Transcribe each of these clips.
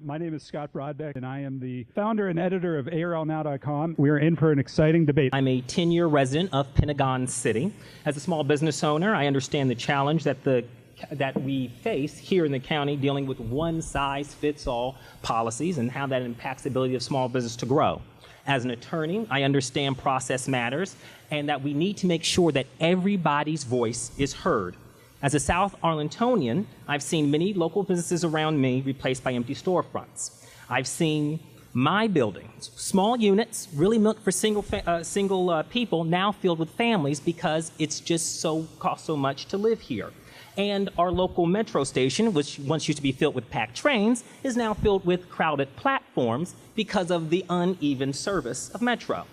My name is Scott Broadbeck, and I am the founder and editor of ARLnow.com. We are in for an exciting debate. I'm a 10-year resident of Pentagon City. As a small business owner, I understand the challenge that we face here in the county dealing with one-size-fits-all policies and how that impacts the ability of small business to grow. As an attorney, I understand process matters and that we need to make sure that everybody's voice is heard. As a South Arlingtonian, I've seen many local businesses around me replaced by empty storefronts. I've seen my buildings, small units, really meant for single people, now filled with families because it's just costs so much to live here. And our local metro station, which once used to be filled with packed trains, is now filled with crowded platforms because of the uneven service of Metro.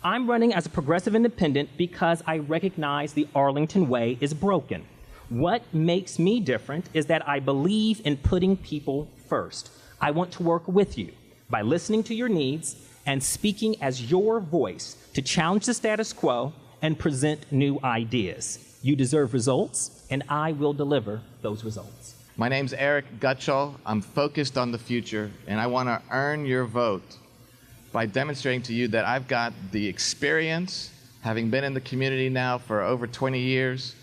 I'm running as a progressive independent because I recognize the Arlington way is broken. What makes me different is that I believe in putting people first. I want to work with you by listening to your needs and speaking as your voice to challenge the status quo and present new ideas. You deserve results, and I will deliver those results. My name's Eric Gutschall. I'm focused on the future, and I want to earn your vote by demonstrating to you that I've got the experience, having been in the community now for over 20 years,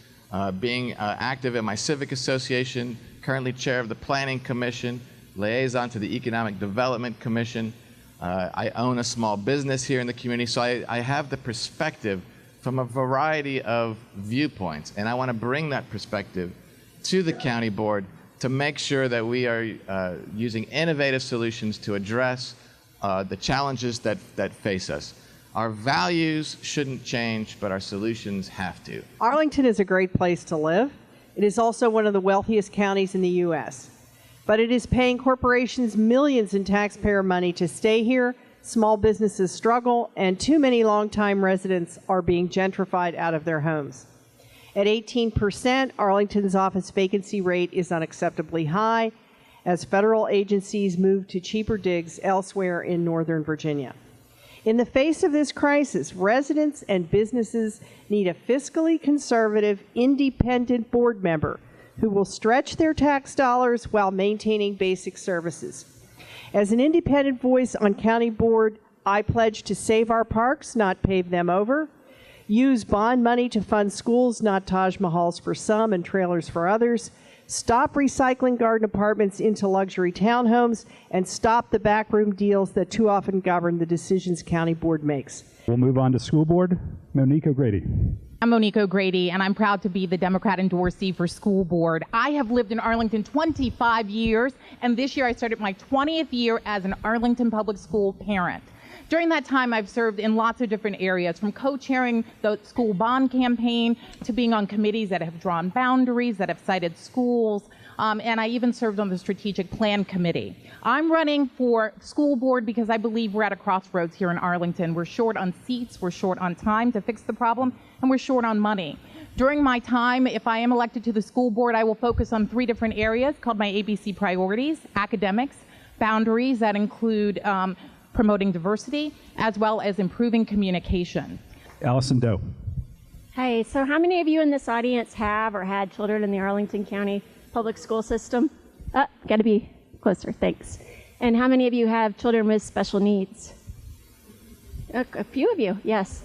being active in my civic association, currently chair of the Planning Commission, liaison to the Economic Development Commission. I own a small business here in the community, so I have the perspective from a variety of viewpoints, and I want to bring that perspective to the county board to make sure that we are using innovative solutions to address the challenges that face us. Our values shouldn't change, but our solutions have to. Arlington is a great place to live. It is also one of the wealthiest counties in the U.S., but it is paying corporations millions in taxpayer money to stay here. Small businesses struggle, and too many longtime residents are being gentrified out of their homes. At 18%, Arlington's office vacancy rate is unacceptably high as federal agencies move to cheaper digs elsewhere in Northern Virginia. In the face of this crisis, residents and businesses need a fiscally conservative, independent board member who will stretch their tax dollars while maintaining basic services. As an independent voice on county board, I pledge to save our parks, not pave them over, use bond money to fund schools, not Taj Mahals for some and trailers for others, stop recycling garden apartments into luxury townhomes, and stop the backroom deals that too often govern the decisions county board makes. We'll move on to school board. Monique O'Grady. I'm Monique O'Grady, and I'm proud to be the Democrat endorsee for school board. I have lived in Arlington 25 years, and this year I started my 20th year as an Arlington public school parent. During that time, I've served in lots of different areas, from co-chairing the school bond campaign to being on committees that have drawn boundaries, that have cited schools, and I even served on the strategic plan committee. I'm running for school board because I believe we're at a crossroads here in Arlington. We're short on seats, we're short on time to fix the problem, and we're short on money. During my time, if I am elected to the school board, I will focus on 3 different areas called my ABC priorities: academics, boundaries that include promoting diversity, as well as improving communication. Allison Doe. Hi, so how many of you in this audience have or had children in the Arlington County public school system? Got to be closer, thanks. And how many of you have children with special needs? A few of you, yes.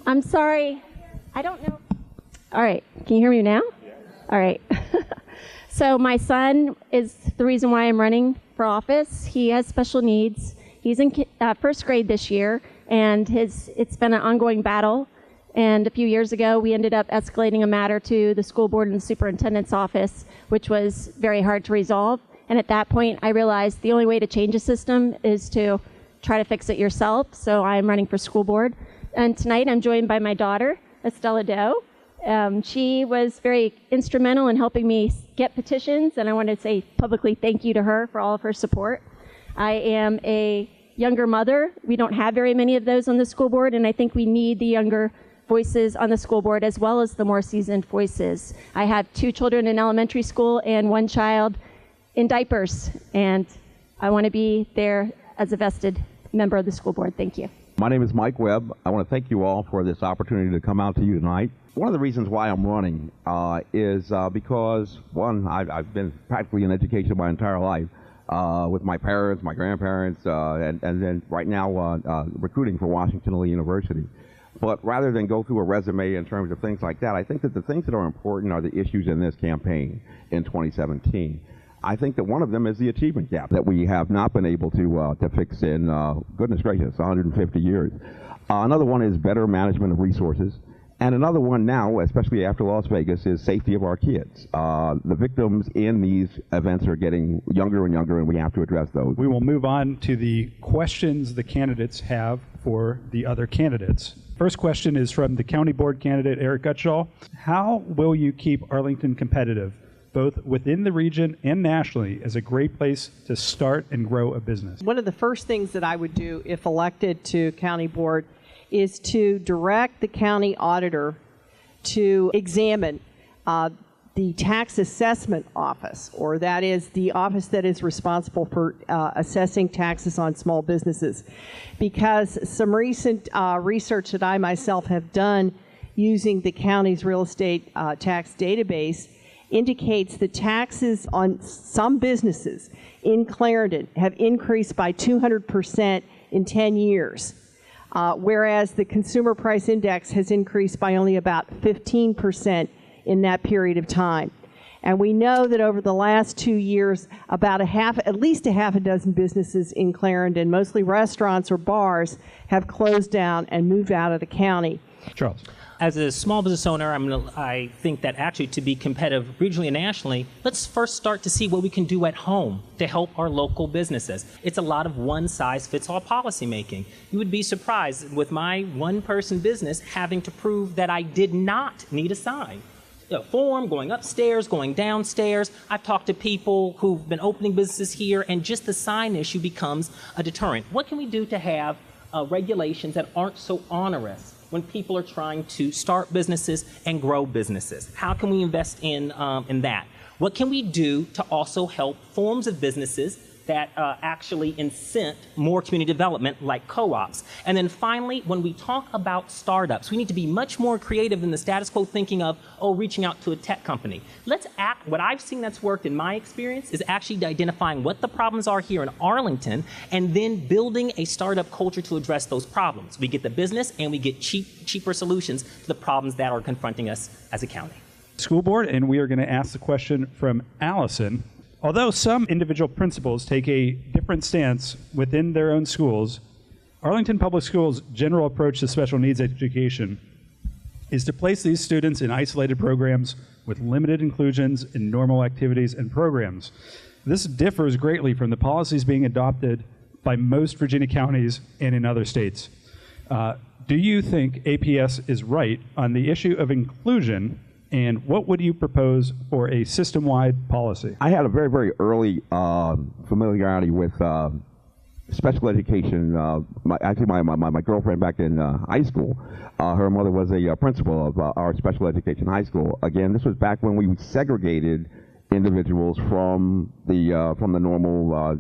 I'm sorry, I don't know. All right, can you hear me now? Yeah. All right. So my son is the reason why I'm running for office. He has special needs. He's in first grade this year, and it's been an ongoing battle. And a few years ago, we ended up escalating a matter to the school board and the superintendent's office, which was very hard to resolve. And at that point, I realized the only way to change a system is to try to fix it yourself. So I'm running for school board. And tonight, I'm joined by my daughter, Estella Doe. She was very instrumental in helping me get petitions, and I want to say publicly thank you to her for all of her support. I am a younger mother. We don't have very many of those on the school board, and I think we need the younger voices on the school board as well as the more seasoned voices. I have 2 children in elementary school and 1 child in diapers, and I want to be there as a vested member of the school board. Thank you. My name is Mike Webb. I want to thank you all for this opportunity to come out to you tonight. One of the reasons why I'm running is because, one, I've been practically in education my entire life. with my parents, my grandparents, and then right now recruiting for Washington Lee University. But rather than go through a resume in terms of things like that, I think that the things that are important are the issues in this campaign in 2017. I think that one of them is the achievement gap that we have not been able to fix in, goodness gracious, 150 years. Another one is better management of resources. And another one now, especially after Las Vegas, is safety of our kids. The victims in these events are getting younger and younger, and we have to address those. We will move on to the questions the candidates have for the other candidates. First question is from the county board candidate, Eric Gutschall. How will you keep Arlington competitive, both within the region and nationally, as a great place to start and grow a business? One of the first things that I would do if elected to county board is to direct the county auditor to examine the tax assessment office, or that is the office that is responsible for assessing taxes on small businesses. Because some recent research that I myself have done using the county's real estate tax database indicates that taxes on some businesses in Clarendon have increased by 200% in 10 years. Whereas the consumer price index has increased by only about 15% in that period of time. And we know that over the last 2 years, about at least a half a dozen businesses in Clarendon, mostly restaurants or bars, have closed down and moved out of the county. Charles. As a small business owner, I think that actually to be competitive regionally and nationally, let's first start to see what we can do at home to help our local businesses. It's a lot of one-size-fits-all policymaking. You would be surprised with my one-person business having to prove that I did not need a sign. A form, going upstairs, going downstairs. I've talked to people who've been opening businesses here, and just the sign issue becomes a deterrent. What can we do to have regulations that aren't so onerous when people are trying to start businesses and grow businesses? How can we invest in that? What can we do to also help forms of businesses that actually incent more community development, like co-ops? And then finally, when we talk about startups, we need to be much more creative than the status quo thinking of, reaching out to a tech company. Let's act. What I've seen that's worked in my experience is actually identifying what the problems are here in Arlington and then building a startup culture to address those problems. We get the business and we get cheaper solutions to the problems that are confronting us as a county. School board, and we are going to ask the question from Allison. Although some individual principals take a different stance within their own schools, Arlington Public Schools' general approach to special needs education is to place these students in isolated programs with limited inclusions in normal activities and programs. This differs greatly from the policies being adopted by most Virginia counties and in other states. Do you think APS is right on the issue of inclusion? And what would you propose for a system-wide policy? I had a very, very early familiarity with special education. My girlfriend back in high school, her mother was a principal of our special education high school. Again, this was back when we segregated individuals from the normal,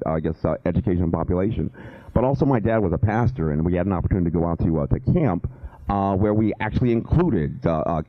education population. But also my dad was a pastor, and we had an opportunity to go out to camp where we actually included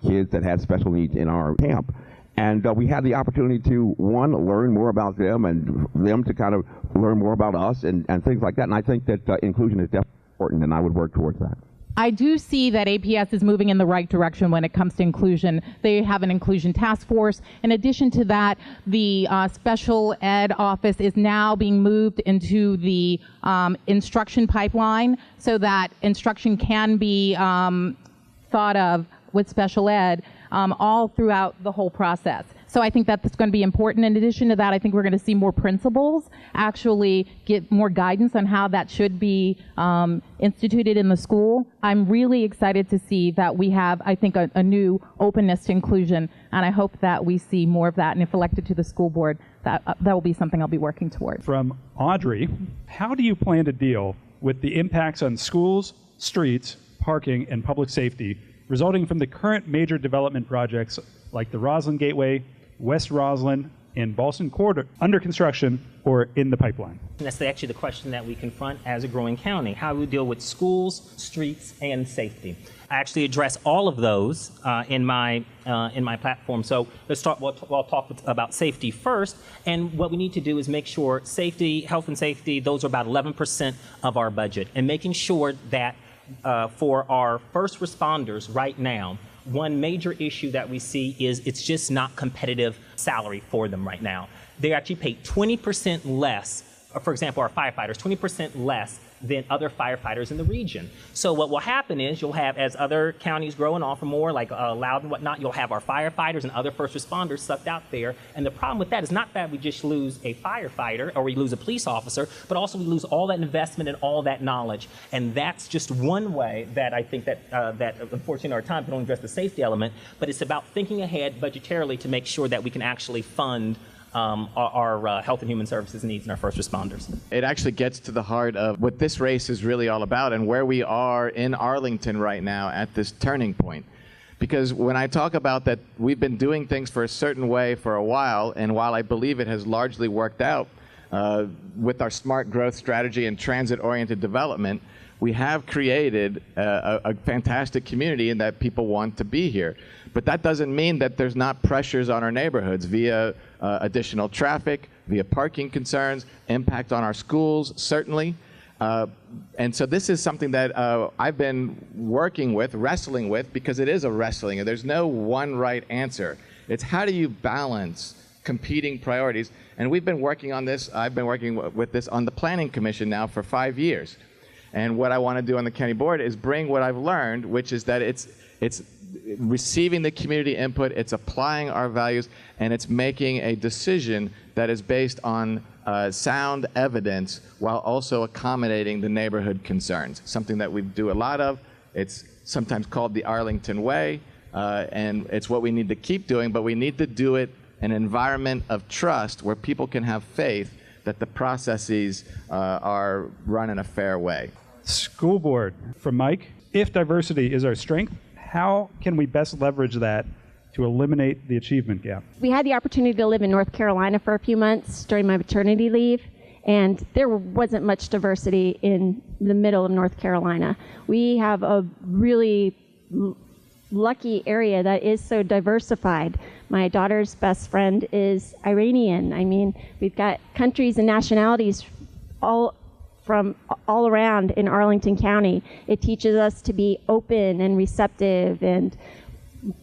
kids that had special needs in our camp. And we had the opportunity to, one, learn more about them and them to kind of learn more about us and things like that. And I think that inclusion is definitely important, and I would work towards that. I do see that APS is moving in the right direction when it comes to inclusion. They have an inclusion task force. In addition to that, the special ed office is now being moved into the instruction pipeline so that instruction can be thought of with special ed all throughout the whole process. So I think that's going to be important. In addition to that, I think we're going to see more principals actually get more guidance on how that should be instituted in the school. I'm really excited to see that we have, I think, a new openness to inclusion, and I hope that we see more of that. And if elected to the school board, that will be something I'll be working toward. From Audrey, how do you plan to deal with the impacts on schools, streets, parking, and public safety resulting from the current major development projects like the Roslyn Gateway, West Roslyn, in Ballston Corridor under construction or in the pipeline? And that's actually the question that we confront as a growing county, how we deal with schools, streets, and safety. I actually address all of those in my platform. So let's start. We'll talk about safety first. And what we need to do is make sure safety, health and safety, those are about 11% of our budget. And making sure that for our first responders right now, one major issue that we see is it's just not competitive salary for them right now. They're actually paid 20% less, for example, our firefighters, 20% less than other firefighters in the region. So what will happen is you'll have, as other counties grow and offer more, like Loud and whatnot, you'll have our firefighters and other first responders sucked out there. And the problem with that is not that we just lose a firefighter or we lose a police officer, but also we lose all that investment and all that knowledge. And that's just one way that I think that, that unfortunately in our time can only address the safety element, but it's about thinking ahead budgetarily to make sure that we can actually fund our health and human services needs and our first responders. It actually gets to the heart of what this race is really all about and where we are in Arlington right now at this turning point. Because when I talk about that we've been doing things for a certain way for a while, and while I believe it has largely worked out with our smart growth strategy and transit-oriented development, we have created a fantastic community and that people want to be here. But that doesn't mean that there's not pressures on our neighborhoods via additional traffic, via parking concerns, impact on our schools, certainly. And so this is something that I've been working with, wrestling with, because it is a wrestling. There's no one right answer. It's how do you balance competing priorities? And we've been working on this. I've been working with this on the Planning Commission now for 5 years. And what I want to do on the county board is bring what I've learned, which is that it's receiving the community input, it's applying our values, and it's making a decision that is based on sound evidence while also accommodating the neighborhood concerns, something that we do a lot of. It's sometimes called the Arlington Way, and it's what we need to keep doing, but we need to do it in an environment of trust where people can have faith that the processes are run in a fair way. School board, from Mike. If diversity is our strength, how can we best leverage that to eliminate the achievement gap? We had the opportunity to live in North Carolina for a few months during my maternity leave, and there wasn't much diversity in the middle of North Carolina. We have a really lucky area that is so diversified. My daughter's best friend is Iranian. I mean, we've got countries and nationalities from all around in Arlington County. It teaches us to be open and receptive and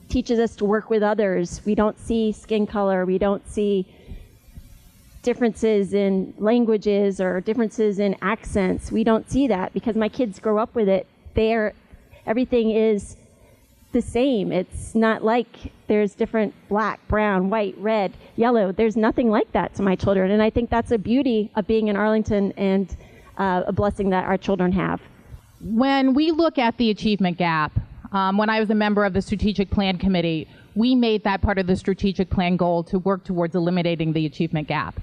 teaches us to work with others. We don't see skin color. We don't see differences in languages or differences in accents. We don't see that because my kids grow up with it. Everything is the same. It's not like there's different black, brown, white, red, yellow. There's nothing like that to my children. And I think that's a beauty of being in Arlington and a blessing that our children have. When we look at the achievement gap, when I was a member of the Strategic Plan Committee, we made that part of the strategic plan goal to work towards eliminating the achievement gap.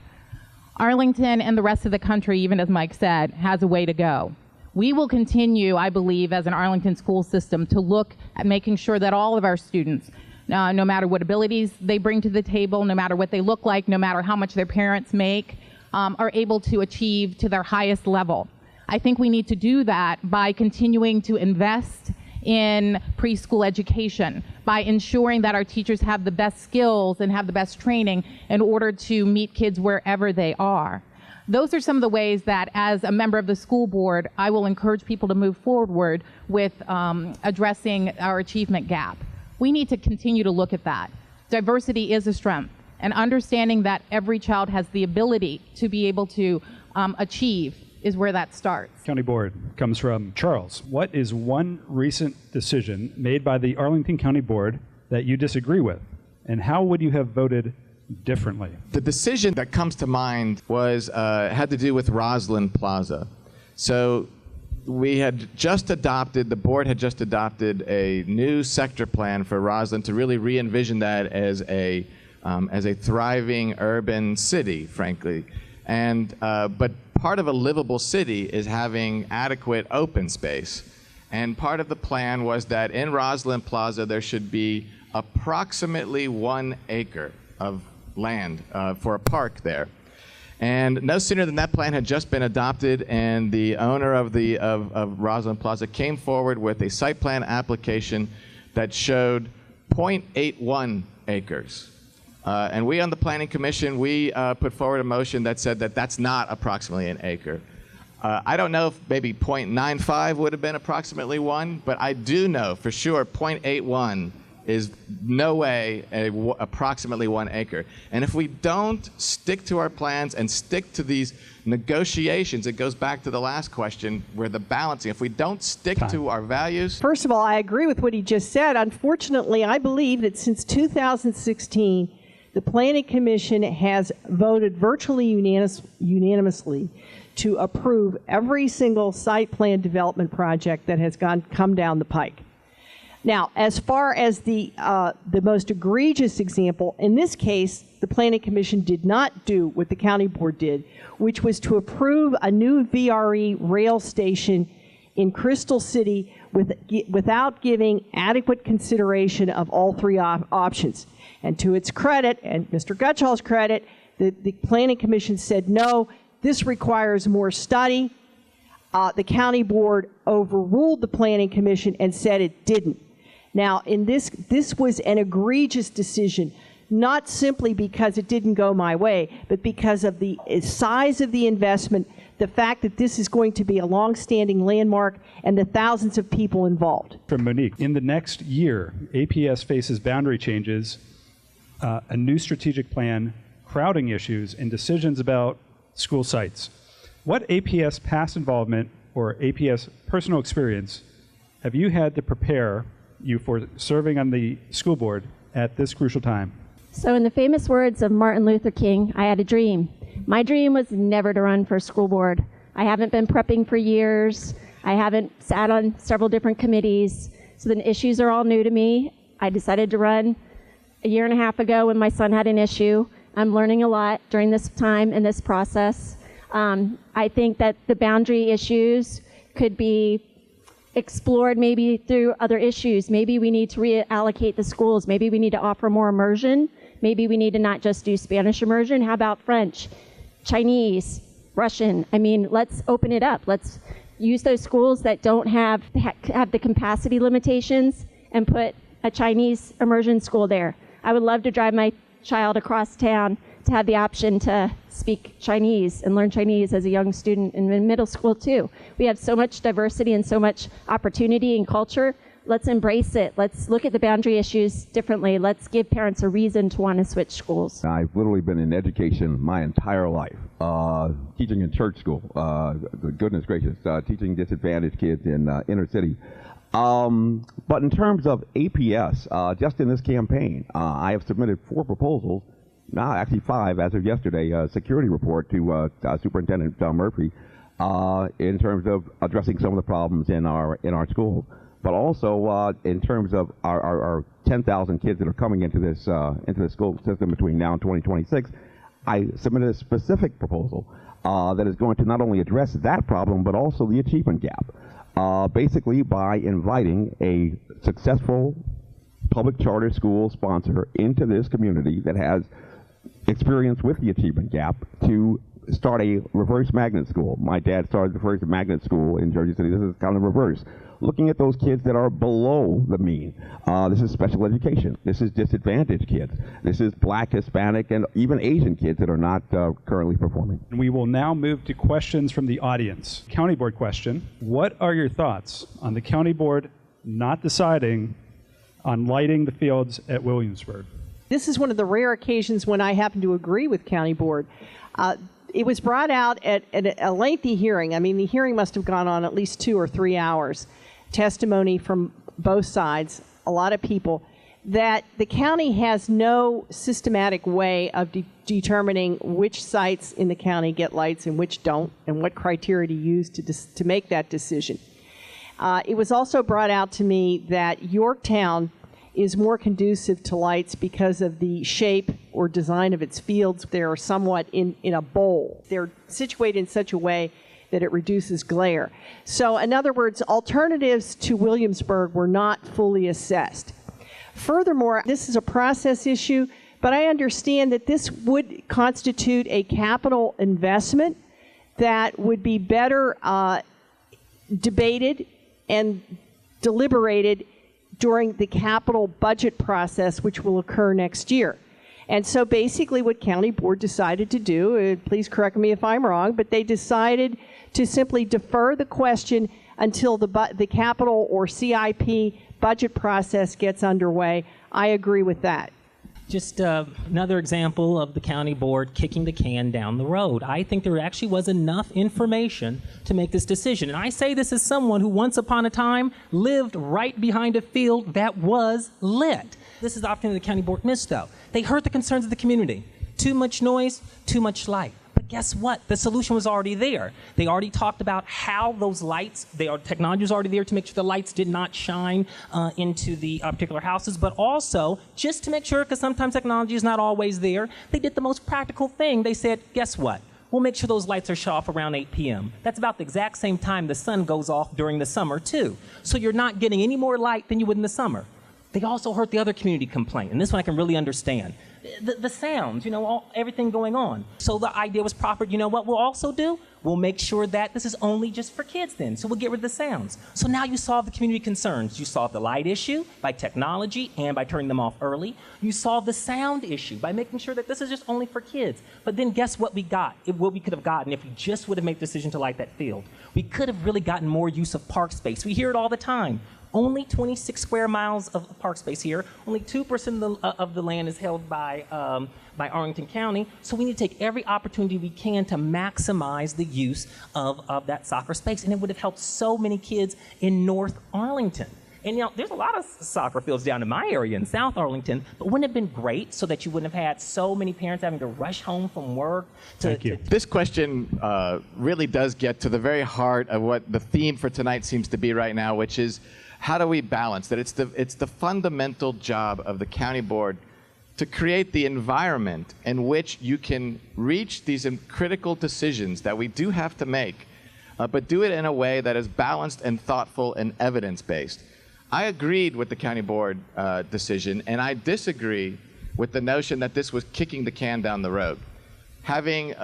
Arlington and the rest of the country, even as Mike said, has a way to go. We will continue, I believe, as an Arlington school system to look at making sure that all of our students, no matter what abilities they bring to the table, no matter what they look like, no matter how much their parents make, are able to achieve to their highest level. I think we need to do that by continuing to invest in preschool education, by ensuring that our teachers have the best skills and have the best training in order to meet kids wherever they are. Those are some of the ways that, as a member of the school board, I will encourage people to move forward with addressing our achievement gap. We need to continue to look at that. Diversity is a strength, and understanding that every child has the ability to be able to achieve is where that starts. County board comes from Charles. What is one recent decision made by the Arlington County Board that you disagree with, and how would you have voted differently? The decision that comes to mind was had to do with Roslyn Plaza. So we had just adopted, the board had just adopted a new sector plan for Roslyn to really re-envision that as a thriving urban city, frankly. And but part of a livable city is having adequate open space. And part of the plan was that in Roslyn Plaza there should be approximately 1 acre of land for a park there. And no sooner than that plan had just been adopted, and the owner of Rosalind Plaza came forward with a site plan application that showed 0.81 acres. And we on the Planning Commission, we put forward a motion that said that that's not approximately an acre. I don't know if maybe 0.95 would have been approximately 1, but I do know for sure 0.81 is no way approximately 1 acre. And if we don't stick to our plans and stick to these negotiations, it goes back to the last question where the balancing, if we don't stick to our values. First of all, I agree with what he just said. Unfortunately, I believe that since 2016, the Planning Commission has voted virtually unanimously to approve every single site plan development project that has come down the pike. Now, as far as the most egregious example, in this case, the Planning Commission did not do what the County Board did, which was to approve a new VRE rail station in Crystal City without giving adequate consideration of all three options. And to its credit, and Mr. Gutschall's credit, the Planning Commission said, no, this requires more study. The County Board overruled the Planning Commission and said it didn't. Now, this was an egregious decision, not simply because it didn't go my way, but because of the size of the investment, the fact that this is going to be a long-standing landmark, and the thousands of people involved. From Monique, in the next year, APS faces boundary changes, a new strategic plan, crowding issues, and decisions about school sites. What APS past involvement or APS personal experience have you had to prepare you for serving on the school board at this crucial time? So in the famous words of Martin Luther King, I had a dream. My dream was never to run for school board. I haven't been prepping for years. I haven't sat on several different committees. So the issues are all new to me. I decided to run a year and a half ago when my son had an issue. I'm learning a lot during this time and this process. I think that the boundary issues could be explored maybe through other issues. Maybe we need to reallocate the schools. Maybe we need to offer more immersion. Maybe we need to not just do Spanish immersion. How about French, Chinese, Russian? I mean, let's open it up. Let's use those schools that don't have the capacity limitations and put a Chinese immersion school there. I would love to drive my child across town to have the option to speak Chinese and learn Chinese as a young student in middle school too. We have so much diversity and so much opportunity and culture. Let's embrace it. Let's look at the boundary issues differently. Let's give parents a reason to want to switch schools. I've literally been in education my entire life, teaching in church school, goodness gracious, teaching disadvantaged kids in inner city. But in terms of APS, just in this campaign, I have submitted 4 proposals, now actually 5 as of yesterday, a security report to Superintendent Murphy in terms of addressing some of the problems in our schools, but also in terms of our 10,000 kids that are coming into this school system between now and 2026. I submitted a specific proposal that is going to not only address that problem, but also the achievement gap. Basically by inviting a successful public charter school sponsor into this community that has experience with the achievement gap to start a reverse magnet school. My dad started the first magnet school in Jersey City. This is kind of reverse. Looking at those kids that are below the mean. This is special education. This is disadvantaged kids. This is Black, Hispanic, and even Asian kids that are not currently performing. We will now move to questions from the audience. County Board question. What are your thoughts on the County Board not deciding on lighting the fields at Williamsburg? This is one of the rare occasions when I happen to agree with County Board. It was brought out at a lengthy hearing. I mean, the hearing must have gone on at least 2 or 3 hours. Testimony from both sides, a lot of people, that the county has no systematic way of determining which sites in the county get lights and which don't, and what criteria to use to make that decision. It was also brought out to me that Yorktown is more conducive to lights because of the shape or design of its fields. They're somewhat in a bowl. They're situated in such a way that it reduces glare. So in other words, alternatives to Williamsburg were not fully assessed. Furthermore, this is a process issue, But I understand that this would constitute a capital investment that would be better debated and deliberated during the capital budget process, which will occur next year. And so basically what County Board decided to do, please correct me if I'm wrong, but they decided to simply defer the question until the capital or CIP budget process gets underway. I agree with that. Just another example of the county board kicking the can down the road. I think there actually was enough information to make this decision. And I say this as someone who once upon a time lived right behind a field that was lit. This is the opportunity the county board missed, though. They heard the concerns of the community. Too much noise, too much light. But guess what? The solution was already there. They already talked about how those lights, technology was already there to make sure the lights did not shine into the particular houses, but also just to make sure, because sometimes technology is not always there, they did the most practical thing. They said, guess what? We'll make sure those lights are shut off around 8 p.m. That's about the exact same time the sun goes off during the summer, too. So you're not getting any more light than you would in the summer. They also heard the other community complaint, and this one I can really understand. The sounds, everything going on. So the idea was proper. You know what we'll also do? We'll make sure that this is only just for kids then, so we'll get rid of the sounds. So now you solve the community concerns. You solve the light issue by technology and by turning them off early. You solve the sound issue by making sure that this is just only for kids. But then guess what we got? What we could have gotten if we just would have made the decision to light that field. We could have really gotten more use of park space. We hear it all the time. Only 26 square miles of park space here. Only 2% of the land is held by Arlington County. So we need to take every opportunity we can to maximize the use of that soccer space. And it would have helped so many kids in North Arlington. And there's a lot of soccer fields down in my area in South Arlington, but wouldn't it have been great so that you wouldn't have had so many parents having to rush home from work? Thank you. This question really does get to the very heart of what the theme for tonight seems to be right now, which is how do we balance that? It's the fundamental job of the county board to create the environment in which you can reach these critical decisions that we do have to make, but do it in a way that is balanced and thoughtful and evidence-based. I agreed with the county board decision, and I disagree with the notion that this was kicking the can down the road. Having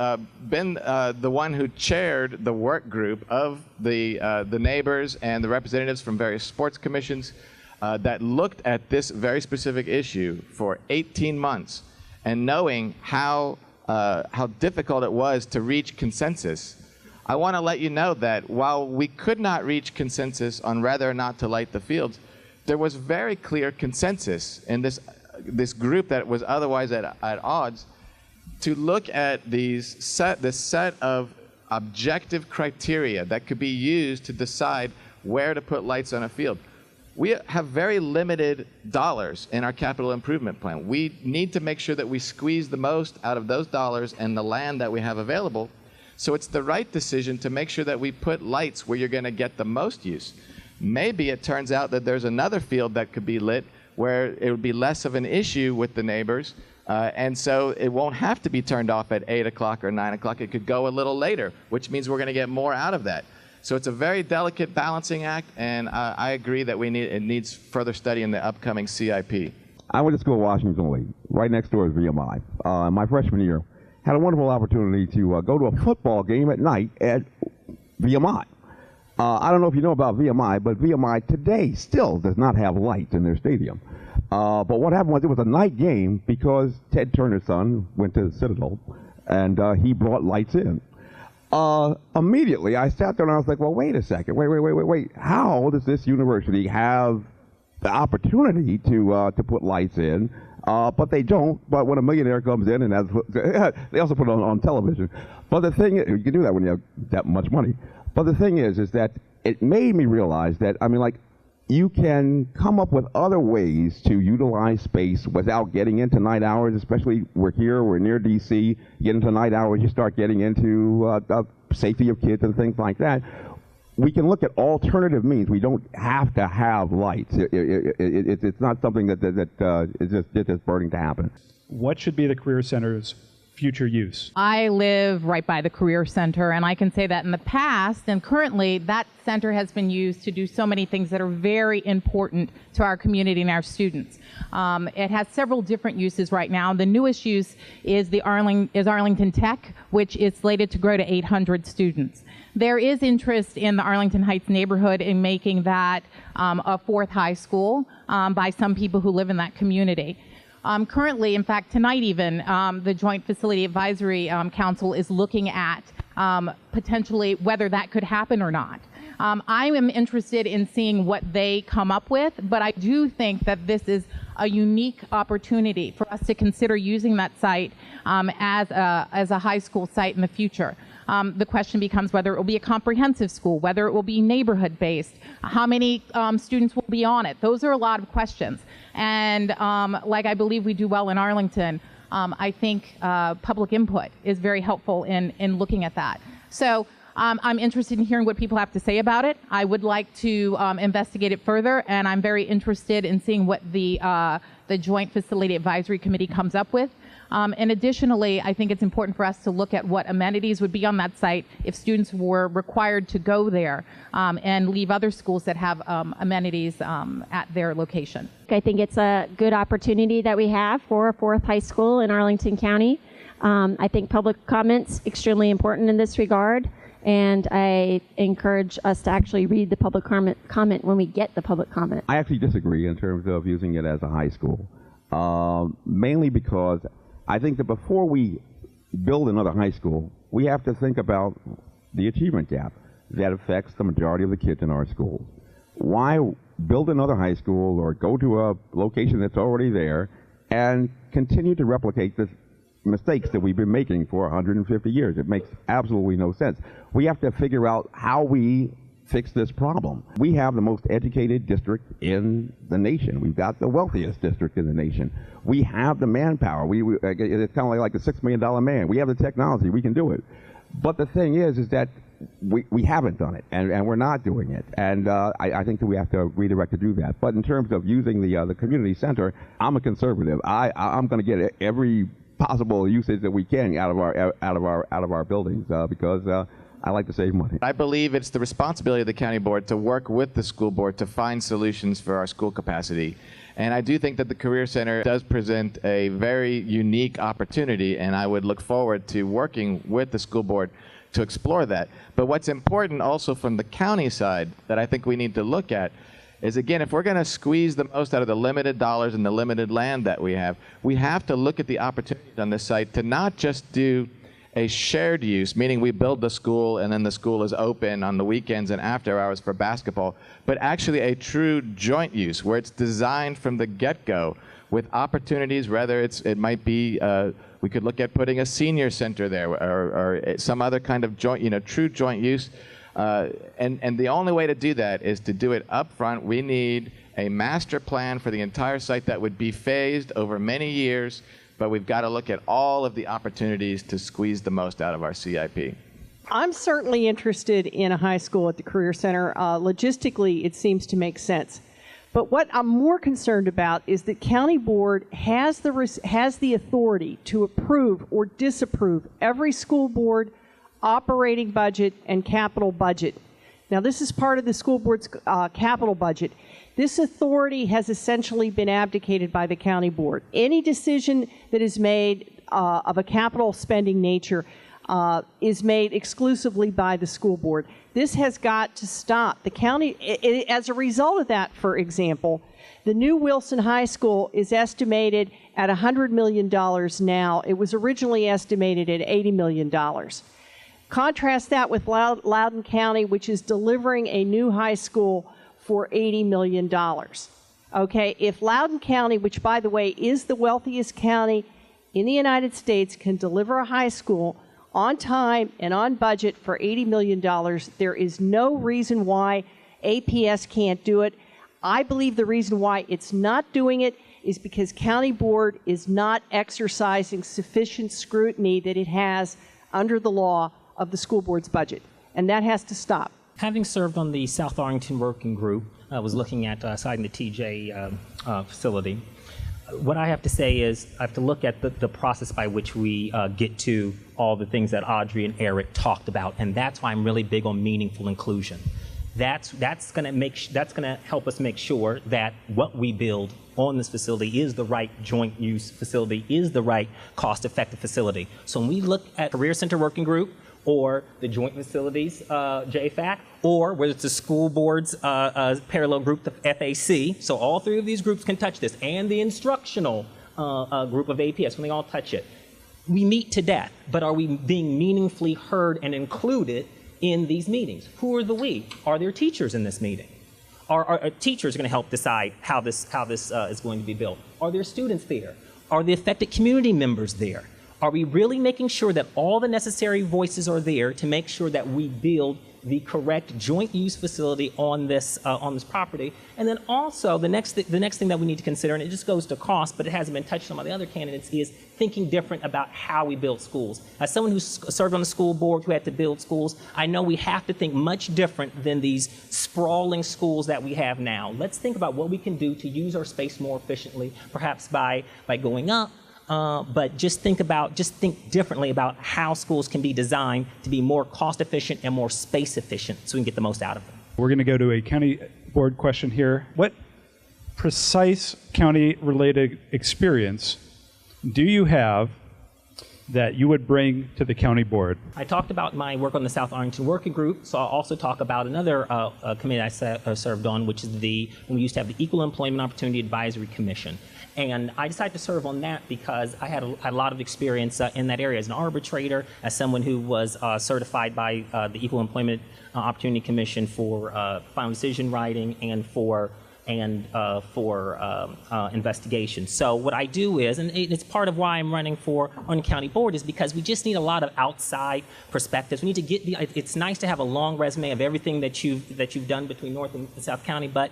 been the one who chaired the work group of the neighbors and the representatives from various sports commissions that looked at this very specific issue for 18 months, and knowing how difficult it was to reach consensus, I want to let you know that while we could not reach consensus on whether or not to light the fields, there was very clear consensus in this group that was otherwise at odds to look at this set of objective criteria that could be used to decide where to put lights on a field. We have very limited dollars in our capital improvement plan. We need to make sure that we squeeze the most out of those dollars and the land that we have available. So it's the right decision to make sure that we put lights where you're going to get the most use. Maybe it turns out that there's another field that could be lit where it would be less of an issue with the neighbors, and so it won't have to be turned off at 8 o'clock or 9 o'clock. It could go a little later, which means we're going to get more out of that. So it's a very delicate balancing act, and I agree that it needs further study in the upcoming CIP. I went to school in Washington Lee. Right next door is VMI. My freshman year, had a wonderful opportunity to go to a football game at night at VMI. I don't know if you know about VMI, but VMI today still does not have lights in their stadium. But what happened was it was a night game because Ted Turner's son went to the Citadel, and he brought lights in. Immediately, I sat there and I was like, well, wait a second. Wait. How does this university have the opportunity to put lights in, but they don't? But when a millionaire comes in, and they also put it on television. But the thing is, you can do that when you have that much money. But the thing is that it made me realize that, you can come up with other ways to utilize space without getting into night hours, especially we're near D.C., get into night hours, you start getting into safety of kids and things like that. We can look at alternative means. We don't have to have lights. It's not something that is just burning to happen. What should be the Career Center's future use? I live right by the Career Center, and I can say that in the past and currently that center has been used to do so many things that are very important to our community and our students. It has several different uses right now. The newest use is Arlington Tech, which is slated to grow to 800 students. There is interest in the Arlington Heights neighborhood in making that a fourth high school by some people who live in that community. Currently, in fact, tonight even, the Joint Facility Advisory Council is looking at potentially whether that could happen or not. I am interested in seeing what they come up with, but I do think that this is a unique opportunity for us to consider using that site as a high school site in the future. The question becomes whether it will be a comprehensive school, whether it will be neighborhood-based, how many students will be on it. Those are a lot of questions. And like I believe we do well in Arlington, I think public input is very helpful in looking at that. So I'm interested in hearing what people have to say about it. I would like to investigate it further, and I'm very interested in seeing what the Joint Facility Advisory Committee comes up with. And additionally, I think it's important for us to look at what amenities would be on that site if students were required to go there and leave other schools that have amenities at their location. I think it's a good opportunity that we have for a fourth high school in Arlington County. I think public comment's extremely important in this regard, and I encourage us to actually read the public comment when we get the public comment. I actually disagree in terms of using it as a high school, mainly because I think that before we build another high school, we have to think about the achievement gap that affects the majority of the kids in our schools. Why build another high school or go to a location that's already there and continue to replicate the mistakes that we've been making for 150 years? It makes absolutely no sense. We have to figure out how we fix this problem. We have the most educated district in the nation. We've got the wealthiest district in the nation. We have the manpower. It's kind of like a $6 million man. We have the technology. We can do it. But the thing is that we haven't done it, and we're not doing it. And I think that we have to redirect to do that. But in terms of using the community center, I'm a conservative. I'm going to get every possible usage that we can out of our buildings because I like to save money. I believe it's the responsibility of the county board to work with the school board to find solutions for our school capacity. And I do think that the Career Center does present a very unique opportunity, and I would look forward to working with the school board to explore that. But what's important also from the county side that I think we need to look at is, again, if we're going to squeeze the most out of the limited dollars and the limited land that we have to look at the opportunities on this site to not just do a shared use, meaning we build the school and then the school is open on the weekends and after hours for basketball, but actually a true joint use where it's designed from the get-go with opportunities, whether it might be, we could look at putting a senior center there or some other kind of joint, true joint use. And the only way to do that is to do it up front. We need a master plan for the entire site that would be phased over many years, but we've got to look at all of the opportunities to squeeze the most out of our CIP. I'm certainly interested in a high school at the Career Center. Logistically, it seems to make sense. But what I'm more concerned about is that county board has the authority to approve or disapprove every school board operating budget and capital budget. Now, this is part of the school board's capital budget. This authority has essentially been abdicated by the county board. Any decision that is made of a capital spending nature is made exclusively by the school board. This has got to stop. The county, as a result of that, for example, the new Wilson High School is estimated at $100 million now. It was originally estimated at $80 million. Contrast that with Loudoun County, which is delivering a new high school for $80 million. Okay, if Loudoun County, which by the way is the wealthiest county in the United States, can deliver a high school on time and on budget for $80 million, there is no reason why APS can't do it. I believe the reason why it's not doing it is because county board is not exercising sufficient scrutiny that it has under the law of the school board's budget, and that has to stop. Having served on the South Arlington Working Group, I was looking at siting the TJ facility. what I have to say is I have to look at the process by which we get to all the things that Audrey and Eric talked about, and that's why I'm really big on meaningful inclusion. That's going to help us make sure that what we build on this facility is the right joint use facility, is the right cost-effective facility. So when we look at Career Center Working Group or the Joint Facilities JFAC, or whether it's the school board's parallel group, the FAC, so all three of these groups can touch this, and the instructional group of APS, when they all touch it. We meet to death, but are we being meaningfully heard and included in these meetings? Who are the we? Are there teachers in this meeting? Are teachers going to help decide how this is going to be built? Are there students there? Are the affected community members there? Are we really making sure that all the necessary voices are there to make sure that we build the correct joint use facility on this property? And then also the next thing that we need to consider, and it just goes to cost, but it hasn't been touched on by the other candidates, is thinking different about how we build schools. As someone who served on the school board, who had to build schools, I know we have to think much different than these sprawling schools that we have now. Let's think about what we can do to use our space more efficiently, perhaps by going up. But just think differently about how schools can be designed to be more cost efficient and more space efficient so we can get the most out of them. We're going to go to a county board question here. What precise county related experience do you have that you would bring to the county board? I talked about my work on the South Arlington Working Group, so I'll also talk about another committee I served on, which is when we used to have the Equal Employment Opportunity Advisory Commission. And I decided to serve on that because I had a lot of experience in that area as an arbitrator, as someone who was certified by the Equal Employment Opportunity Commission for final decision writing and for investigation. So what I do is, and it's part of why I'm running for on the county board, is because we just need a lot of outside perspectives. We need to get it's nice to have a long resume of everything that you've done between North and South County, but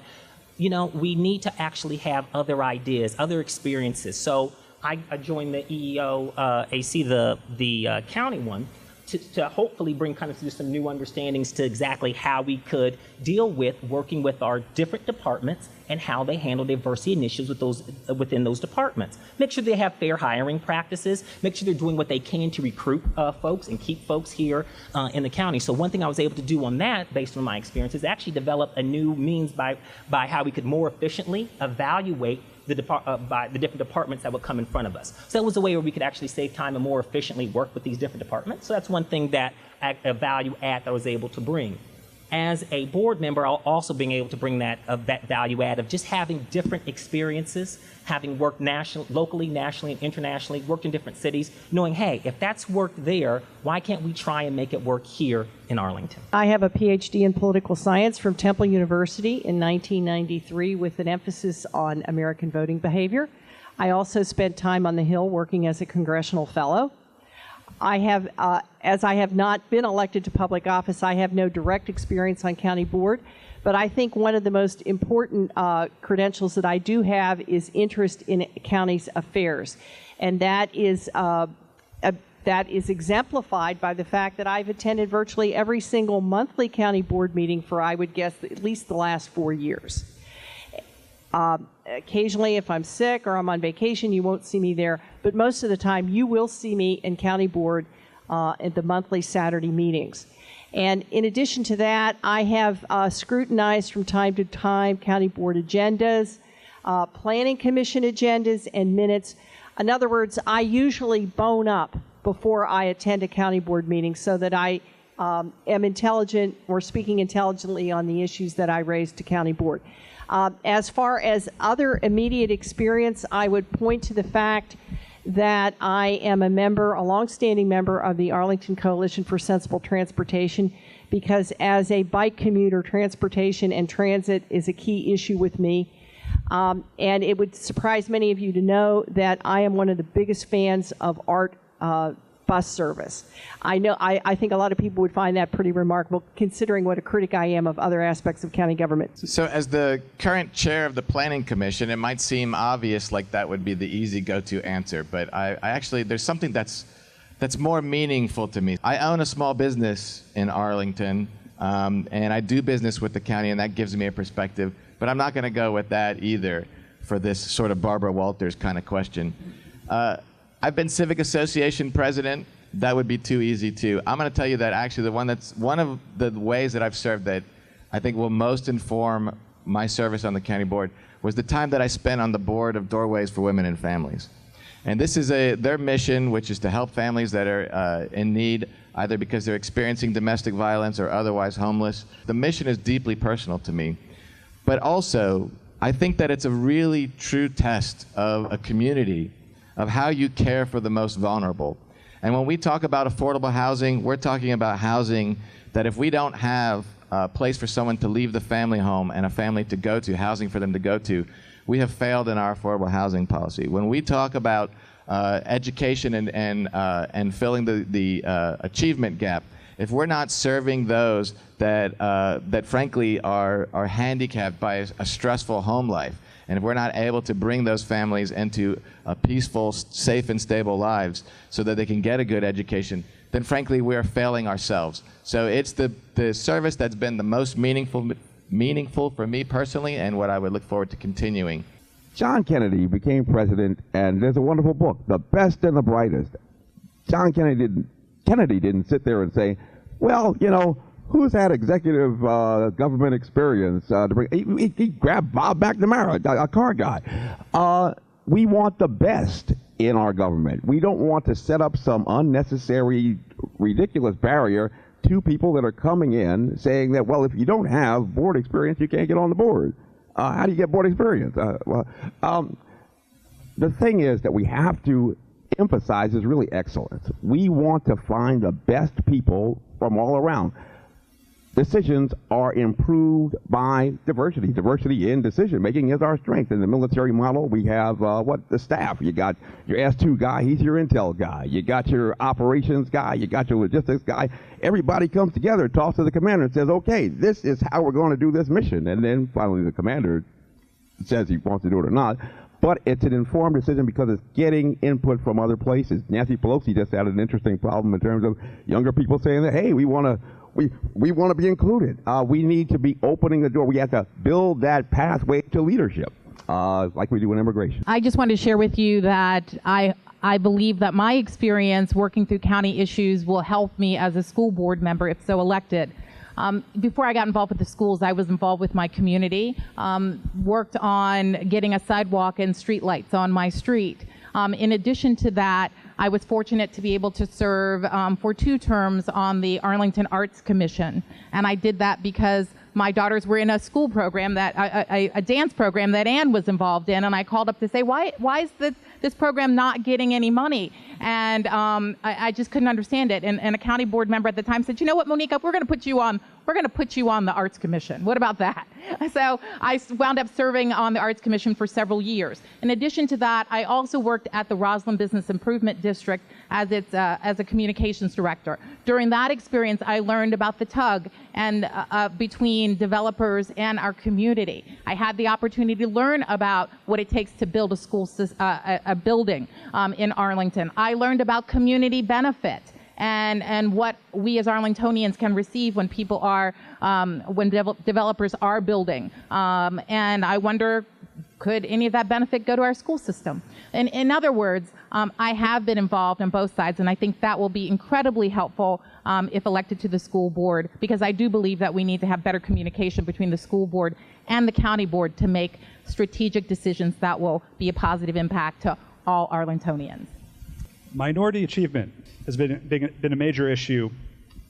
we need to actually have other ideas, other experiences. So I joined the EEOAC, the county one, to hopefully bring kind of just some new understandings to exactly how we could deal with working with our different departments and how they handle diversity initiatives within those departments. Make sure they have fair hiring practices, make sure they're doing what they can to recruit folks and keep folks here in the county. So one thing I was able to do on that, based on my experience, is actually develop a new means by how we could more efficiently evaluate by the different departments that would come in front of us. So that was a way where we could actually save time and more efficiently work with these different departments. So that's one thing that a value add that I was able to bring. As a board member, I'll also being able to bring that value add of just having different experiences, having worked locally, nationally, and internationally, worked in different cities, knowing, hey, if that's worked there, why can't we try and make it work here in Arlington? I have a PhD in political science from Temple University in 1993 with an emphasis on American voting behavior. I also spent time on the Hill working as a congressional fellow. I have, as I have not been elected to public office, I have no direct experience on county board, but I think one of the most important credentials that I do have is interest in county's affairs, and that is exemplified by the fact that I've attended virtually every single monthly county board meeting for, I would guess, at least the last 4 years. Occasionally, if I'm sick or I'm on vacation, you won't see me there. But most of the time, you will see me in county board at the monthly Saturday meetings. And in addition to that, I have scrutinized from time to time county board agendas, planning commission agendas, and minutes. In other words, I usually bone up before I attend a county board meeting so that I am intelligent or speaking intelligently on the issues that I raise to county board. As far as other immediate experience, I would point to the fact that I am a longstanding member of the Arlington Coalition for Sensible Transportation, because as a bike commuter, transportation and transit is a key issue with me. And it would surprise many of you to know that I am one of the biggest fans of ART bus service. I think a lot of people would find that pretty remarkable, considering what a critic I am of other aspects of county government. So as the current chair of the Planning Commission, it might seem obvious like that would be the easy go-to answer, but I actually, there's something that's more meaningful to me. I own a small business in Arlington, and I do business with the county, and that gives me a perspective, but I'm not going to go with that either. for this sort of Barbara Walters kind of question. I've been Civic Association president. That would be too easy too. I'm going to tell you that actually one of the ways that I've served that I think will most inform my service on the county board was the time that I spent on the board of Doorways for Women and Families. And this is their mission, which is to help families that are in need, either because they're experiencing domestic violence or otherwise homeless. The mission is deeply personal to me. But also, I think that it's a really true test of a community, of how you care for the most vulnerable. And when we talk about affordable housing, we're talking about housing that if we don't have a place for someone to leave the family home and a family to go to, housing for them to go to, we have failed in our affordable housing policy. When we talk about education and filling the achievement gap, if we're not serving those that frankly are handicapped by a stressful home life, and if we're not able to bring those families into a peaceful, safe, and stable lives so that they can get a good education, then frankly we are failing ourselves. So it's the service that's been the most meaningful for me personally, and what I would look forward to continuing. John Kennedy became president, and there's a wonderful book, The Best and the Brightest. John Kennedy didn't sit there and say, well, you know, who's had executive government experience to bring? He grabbed Bob McNamara, a car guy. We want the best in our government. We don't want to set up some unnecessary, ridiculous barrier to people that are coming in saying that, well, if you don't have board experience, you can't get on the board. How do you get board experience? The thing is that we have to emphasize is really excellence. We want to find the best people from all around. Decisions are improved by diversity. Diversity in decision making is our strength. In the military model, we have the staff. You got your S2 guy, he's your intel guy. You got your operations guy, you got your logistics guy. Everybody comes together, talks to the commander and says, okay, this is how we're going to do this mission. And then finally the commander says he wants to do it or not. But it's an informed decision because it's getting input from other places. Nancy Pelosi just had an interesting problem in terms of younger people saying that, hey, we want to be included. We need to be opening the door. We have to build that pathway to leadership, like we do in immigration. I just wanted to share with you that I believe that my experience working through county issues will help me as a school board member if so elected. Before I got involved with the schools, I was involved with my community, worked on getting a sidewalk and street lights on my street. In addition to that, I was fortunate to be able to serve for 2 terms on the Arlington Arts Commission. And I did that because my daughters were in a school program, that a dance program that Ann was involved in, and I called up to say, why is this program not getting any money? And I just couldn't understand it. And a county board member at the time said, you know what, Monica, we're going to put you on the Arts Commission. What about that? So I wound up serving on the Arts Commission for several years. In addition to that, I also worked at the Roslyn Business Improvement District as a communications director. During that experience, I learned about the tug and between developers and our community. I had the opportunity to learn about what it takes to build a building in Arlington. I learned about community benefit and what we as Arlingtonians can receive when people are when developers are building. And I wonder, could any of that benefit go to our school system? And in other words, I have been involved on both sides, and I think that will be incredibly helpful if elected to the school board, because I do believe that we need to have better communication between the school board and the county board to make strategic decisions that will be a positive impact to all Arlingtonians. Minority achievement has been a major issue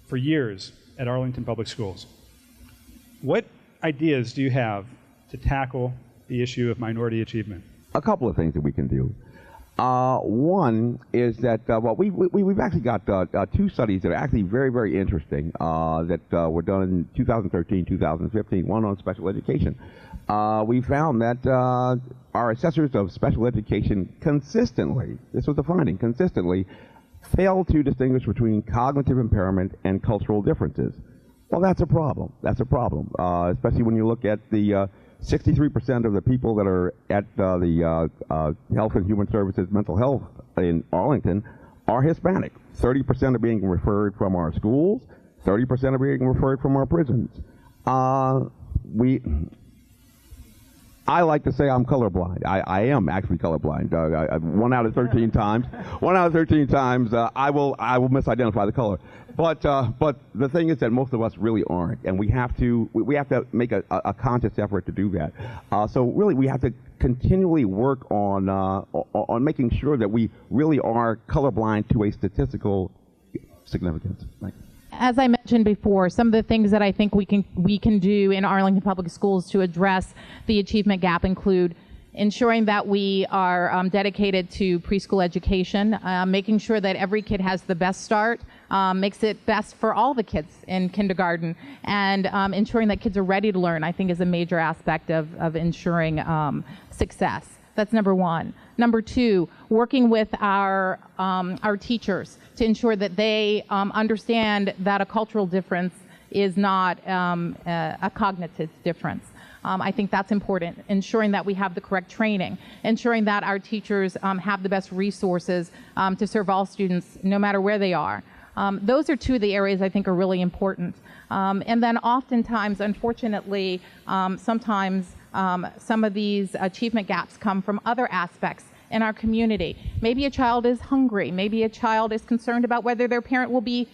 for years at Arlington Public Schools. What ideas do you have to tackle the issue of minority achievement? A couple of things that we can do. One is that we've actually got 2 studies that are actually very, very interesting that were done in 2013, 2015, one on special education. We found that our assessors of special education consistently, this was the finding, consistently failed to distinguish between cognitive impairment and cultural differences. Well, that's a problem. That's a problem, especially when you look at the 63% of the people that are at the Health and Human Services mental health in Arlington are Hispanic. 30% are being referred from our schools. 30% are being referred from our prisons. I like to say I'm colorblind. I am actually colorblind. 1 out of 13 times. 1 out of 13 times, I will misidentify the color. But the thing is that most of us really aren't, and we have to make a conscious effort to do that. So really, we have to continually work on making sure that we really are colorblind to a statistical significance. Thank you. As I mentioned before, some of the things that I think we can do in Arlington Public Schools to address the achievement gap include ensuring that we are dedicated to preschool education, making sure that every kid has the best start, makes it best for all the kids in kindergarten, and ensuring that kids are ready to learn, I think, is a major aspect of ensuring success. That's number one. Number two, working with our teachers to ensure that they understand that a cultural difference is not a cognitive difference. I think that's important. Ensuring that we have the correct training, ensuring that our teachers have the best resources to serve all students, no matter where they are. Those are two of the areas I think are really important. And then oftentimes, unfortunately, sometimes some of these achievement gaps come from other aspects in our community. Maybe a child is hungry. Maybe a child is concerned about whether their parent will be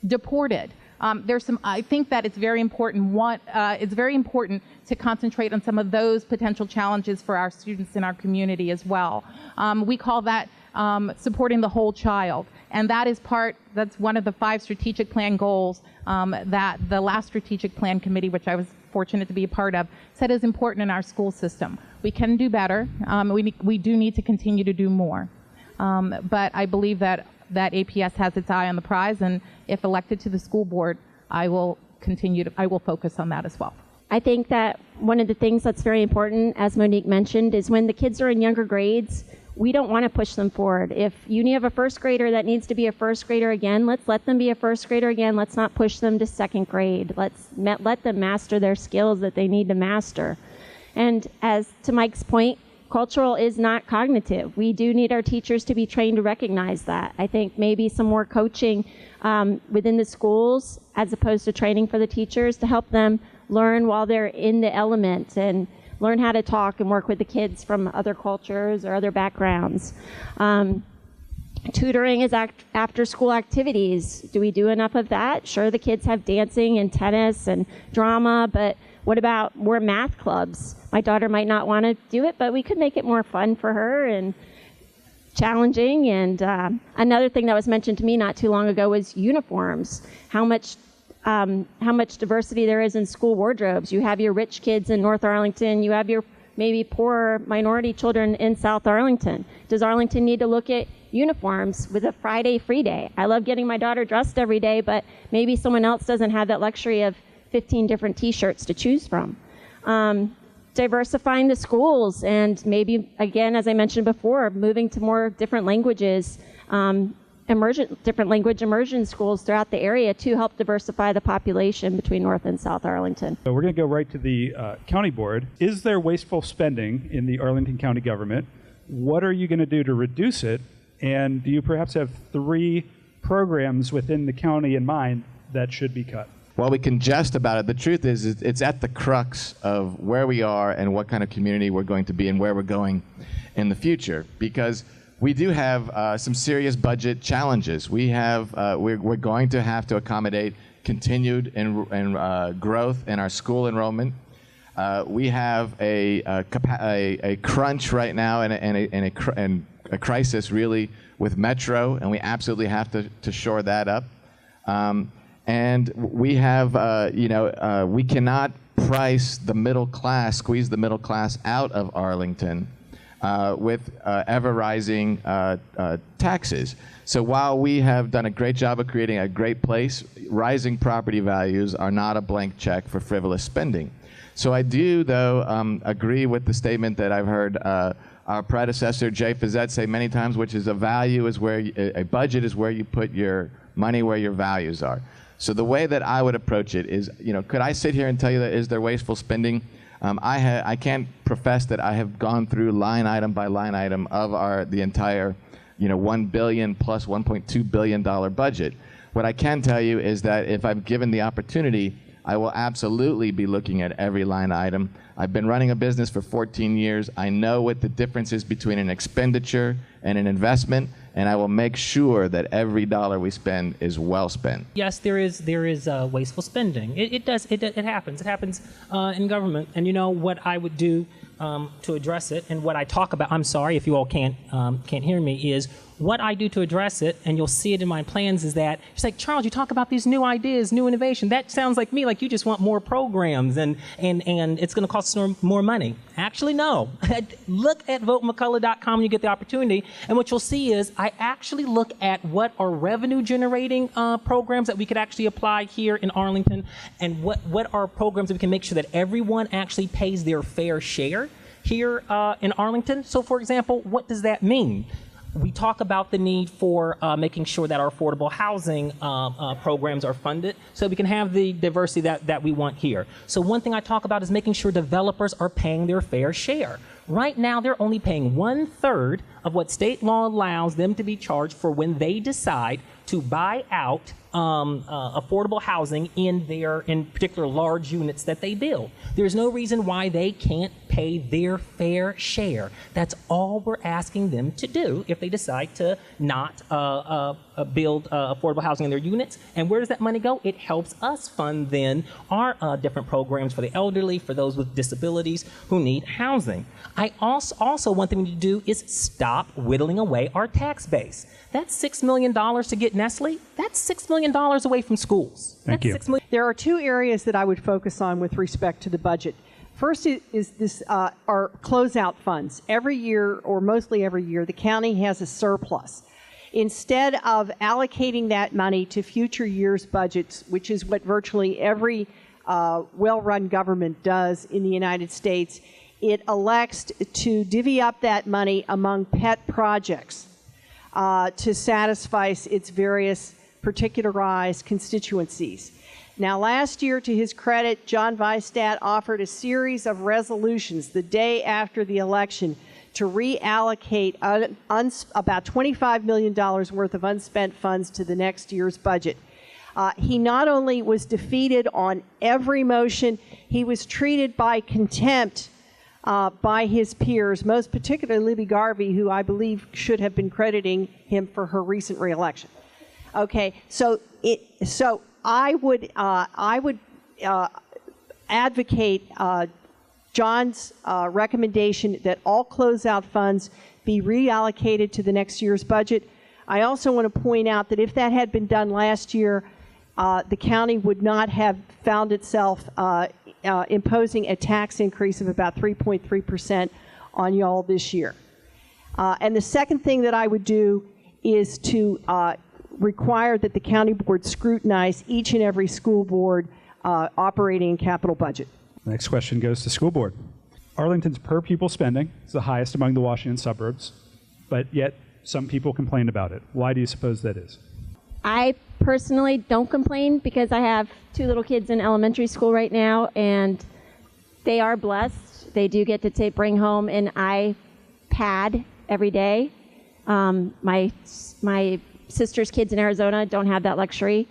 deported. I think that it's very important. It's very important to concentrate on some of those potential challenges for our students in our community as well. We call that supporting the whole child. And that's one of the 5 strategic plan goals that the last strategic plan committee, which I was fortunate to be a part of, said is important in our school system. We can do better. We do need to continue to do more. But I believe that APS has its eye on the prize, and if elected to the school board, I will focus on that as well. I think that one of the things that's very important, as Monique mentioned, is when the kids are in younger grades, we don't want to push them forward. If you have a first grader that needs to be a first grader again, let's let them be a first grader again. Let's not push them to second grade. Let's let them master their skills that they need to master. And as to Mike's point, cultural is not cognitive. We do need our teachers to be trained to recognize that. I think maybe some more coaching within the schools as opposed to training for the teachers to help them learn while they're in the element and learn how to talk and work with the kids from other cultures or other backgrounds. Tutoring is after-school activities. Do we do enough of that? Sure, the kids have dancing and tennis and drama, but what about more math clubs? My daughter might not want to do it, but we could make it more fun for her and challenging. And another thing that was mentioned to me not too long ago was uniforms. How much diversity there is in school wardrobes. You have your rich kids in North Arlington. You have your maybe poor minority children in South Arlington. Does Arlington need to look at uniforms with a Friday free day? I love getting my daughter dressed every day, but maybe someone else doesn't have that luxury of 15 different t-shirts to choose from. Diversifying the schools and maybe, again, as I mentioned before, moving to more different languages, different language immersion schools throughout the area to help diversify the population between North and South Arlington. So we're going to go right to the county board. Is there wasteful spending in the Arlington County government? What are you going to do to reduce it? And do you perhaps have 3 programs within the county in mind that should be cut? Well, we can jest about it. The truth is it's at the crux of where we are and what kind of community we're going to be and where we're going in the future. Because we do have some serious budget challenges. We're going to have to accommodate continued growth in our school enrollment. We have a crunch right now and a crisis really with Metro, and we absolutely have to shore that up. And we have, we cannot price the middle class, squeeze the middle class out of Arlington with ever-rising taxes. So while we have done a great job of creating a great place, rising property values are not a blank check for frivolous spending. So I do, though, agree with the statement that I've heard our predecessor, Jay Fizzette, say many times, which is a budget is where you put your money where your values are. So the way that I would approach it is, could I sit here and tell you that is there wasteful spending? I can't profess that I have gone through line item by line item of the entire, $1 billion plus $1.2 billion budget. What I can tell you is that if I'm given the opportunity, I will absolutely be looking at every line item. I've been running a business for 14 years. I know what the difference is between an expenditure and an investment, and I will make sure that every dollar we spend is well spent. Yes, there is wasteful spending. It happens. It happens in government. And you know what I would do to address it, and what I talk about. I'm sorry if you all can't hear me. Is what I do to address it, and you'll see it in my plans. Is that it's like, Charles, you talk about these new ideas, new innovation. That sounds like me, like you just want more programs, and it's going to cost more money. Actually, no. Look at votemccullough.com when you get the opportunity, and what you'll see is I actually look at what are revenue generating programs that we could actually apply here in Arlington, and what are programs that we can make sure that everyone actually pays their fair share here in Arlington. So, for example, what does that mean? We talk about the need for making sure that our affordable housing programs are funded so we can have the diversity that we want here. So one thing I talk about is making sure developers are paying their fair share. Right now, they're only paying 1/3 of what state law allows them to be charged for when they decide to buy out affordable housing in particular large units that they build. There's no reason why they can't pay their fair share. That's all we're asking them to do if they decide to not build affordable housing in their units. And where does that money go? It helps us fund then our different programs for the elderly, for those with disabilities who need housing. I also one thing we need to do is stop whittling away our tax base. That's $6 million to get Nestle. That's $6 million away from schools. Thank you. There are two areas that I would focus on with respect to the budget. First is this our closeout funds. Every year, or mostly every year, the county has a surplus. Instead of allocating that money to future years' budgets, which is what virtually every well-run government does in the United States, it elects to divvy up that money among pet projects to satisfy its various particularized constituencies. Now, last year, to his credit, John Weistat offered a series of resolutions the day after the election to reallocate about $25 million worth of unspent funds to the next year's budget. He not only was defeated on every motion, he was treated by contempt by his peers, most particularly Libby Garvey, who I believe should have been crediting him for her recent reelection. Okay, so I would advocate John's recommendation that all closeout funds be reallocated to the next year's budget. I also want to point out that if that had been done last year, the county would not have found itself imposing a tax increase of about 3.3% on y'all this year. And the second thing that I would do is to require that the county board scrutinize each and every school board operating and capital budget. The next question goes to school board. Arlington's per pupil spending is the highest among the Washington suburbs, but yet some people complain about it. Why do you suppose that is? I personally don't complain because I have 2 little kids in elementary school right now, and they are blessed. They do get to bring home an iPad every day. My sister's kids in Arizona don't have that luxury.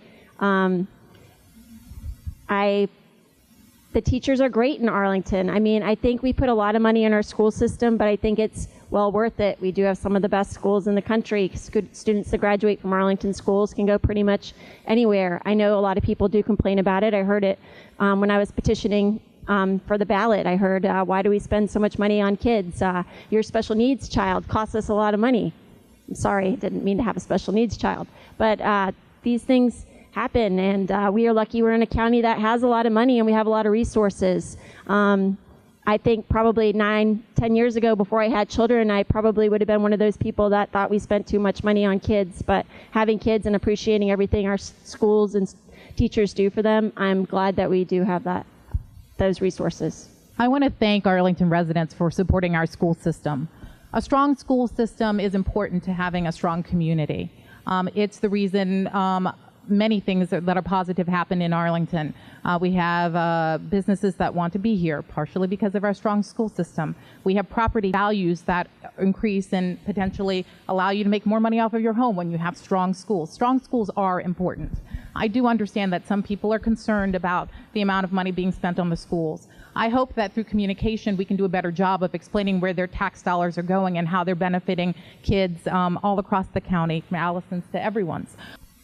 The teachers are great in Arlington. I mean, I think we put a lot of money in our school system, but I think it's well worth it. We do have some of the best schools in the country. Students that graduate from Arlington schools can go pretty much anywhere. I know a lot of people do complain about it. I heard it when I was petitioning for the ballot. I heard, why do we spend so much money on kids? Your special needs child costs us a lot of money. I'm sorry, didn't mean to have a special needs child. But these things happen, and we are lucky we're in a county that has a lot of money and we have a lot of resources. I think probably 9-10 years ago, before I had children, I probably would have been one of those people that thought we spent too much money on kids. But having kids and appreciating everything our schools and teachers do for them, I'm glad that we do have those resources. I want to thank Arlington residents for supporting our school system. A strong school system is important to having a strong community. It's the reason many things that are positive happen in Arlington. We have businesses that want to be here, partially because of our strong school system. We have property values that increase and potentially allow you to make more money off of your home when you have strong schools. Strong schools are important. I do understand that some people are concerned about the amount of money being spent on the schools. I hope that through communication we can do a better job of explaining where their tax dollars are going and how they're benefiting kids all across the county, from Allison's to everyone's.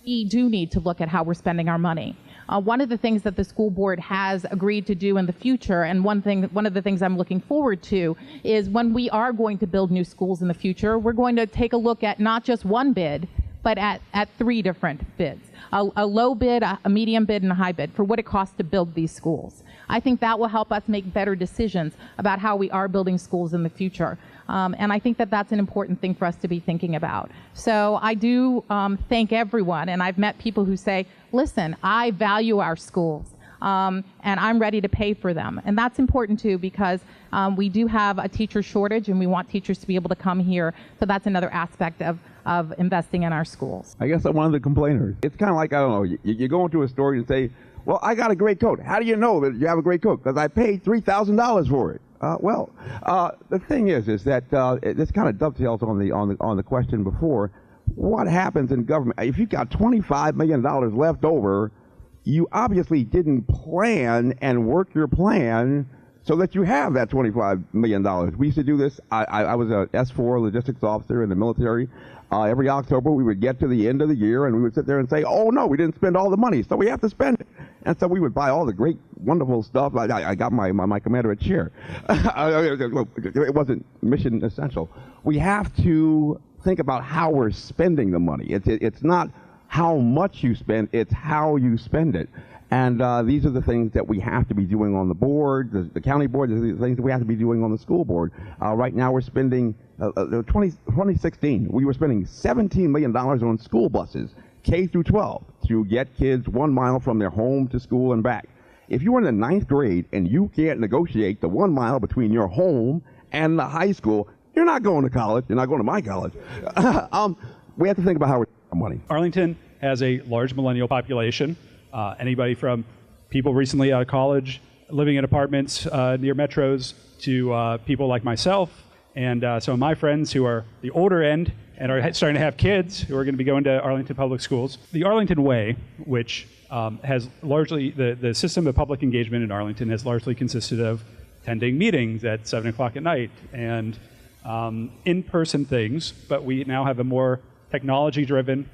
We do need to look at how we're spending our money. One of the things that the school board has agreed to do in the future, and one of the things I'm looking forward to, is when we are going to build new schools in the future, we're going to take a look at not just one bid, but at 3 different bids. A low bid, a medium bid, and a high bid for what it costs to build these schools. I think that will help us make better decisions about how we are building schools in the future. And I think that that's an important thing for us to be thinking about. So I do thank everyone, and I've met people who say, listen, I value our schools, and I'm ready to pay for them. And that's important too, because we do have a teacher shortage, and we want teachers to be able to come here. So that's another aspect of investing in our schools. I guess I'm one of the complainers. It's kind of like, I don't know, you go into a store and say, well, I got a great coat. How do you know that you have a great coat? Because I paid $3,000 for it. The thing is that this kind of dovetails on the question before. What happens in government? If you've got $25 million left over, you obviously didn't plan and work your plan so that you have that $25 million. We used to do this. I was a S4 logistics officer in the military. Every October, we would get to the end of the year, and we would sit there and say, oh, no, we didn't spend all the money, so we have to spend it. And so we would buy all the great, wonderful stuff. I got my commander a chair. It wasn't mission essential. We have to think about how we're spending the money. It's not how much you spend, it's how you spend it. And these are the things that we have to be doing on the board, the county board. These are the things that we have to be doing on the school board. Right now we're spending, 2016, we were spending $17 million on school buses, K through 12, to get kids 1 mile from their home to school and back. If you're in the 9th grade and you can't negotiate the 1 mile between your home and the high school, you're not going to college. You're not going to my college. We have to think about how we're spending money. Arlington has a large millennial population. Anybody from people recently out of college, living in apartments near metros, to people like myself and some of my friends who are the older end and are starting to have kids who are going to be going to Arlington Public Schools. The Arlington Way, which has largely, the system of public engagement in Arlington has largely consisted of attending meetings at 7 o'clock at night and in-person things, but we now have a more technology-driven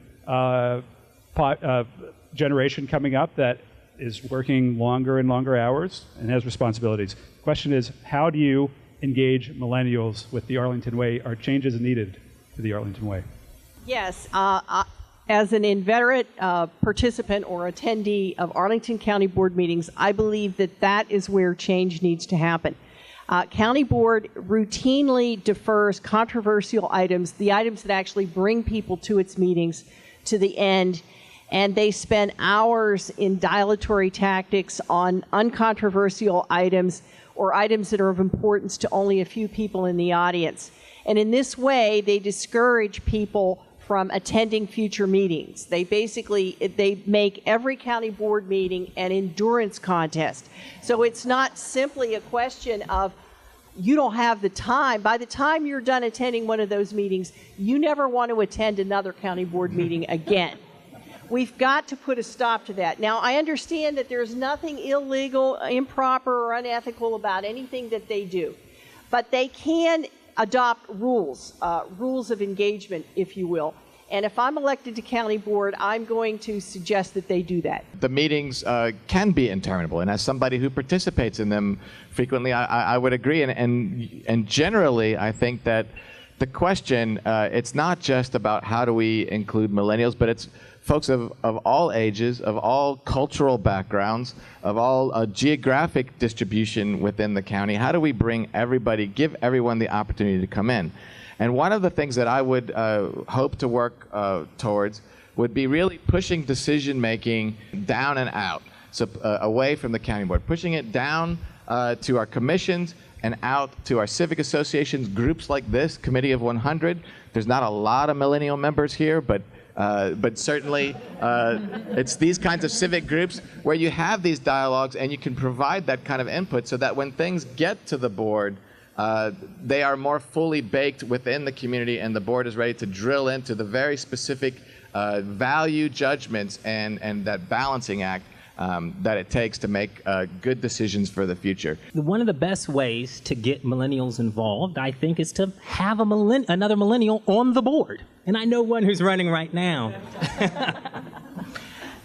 generation coming up that is working longer and longer hours and has responsibilities. The question is, how do you engage millennials with the Arlington Way? Are changes needed to the Arlington Way? Yes. As an inveterate participant or attendee of Arlington County Board meetings, I believe that is where change needs to happen. County Board routinely defers controversial items, the items that actually bring people to its meetings, to the end, and they spend hours in dilatory tactics on uncontroversial items or items that are of importance to only a few people in the audience. And in this way, they discourage people from attending future meetings. They make every county board meeting an endurance contest. So it's not simply a question of you don't have the time. By the time you're done attending one of those meetings, you never want to attend another county board meeting again. We've got to put a stop to that. Now, I understand that there's nothing illegal, improper, or unethical about anything that they do, but they can adopt rules of engagement, if you will. And if I'm elected to county board, I'm going to suggest that they do that. The meetings can be interminable, and as somebody who participates in them frequently, I would agree. And generally, I think that the question, it's not just about how do we include millennials, but it's folks of all ages, of all cultural backgrounds, of all geographic distribution within the county. How do we bring everybody, give everyone the opportunity to come in? And one of the things that I would hope to work towards would be really pushing decision-making down and out, so away from the county board, pushing it down to our commissions and out to our civic associations, groups like this, Committee of 100. There's not a lot of millennial members here, but But certainly, it's these kinds of civic groups where you have these dialogues and you can provide that kind of input so that when things get to the board, they are more fully baked within the community, and the board is ready to drill into the very specific value judgments and that balancing act that it takes to make good decisions for the future. One of the best ways to get millennials involved, I think, is to have another millennial on the board. And I know one who's running right now.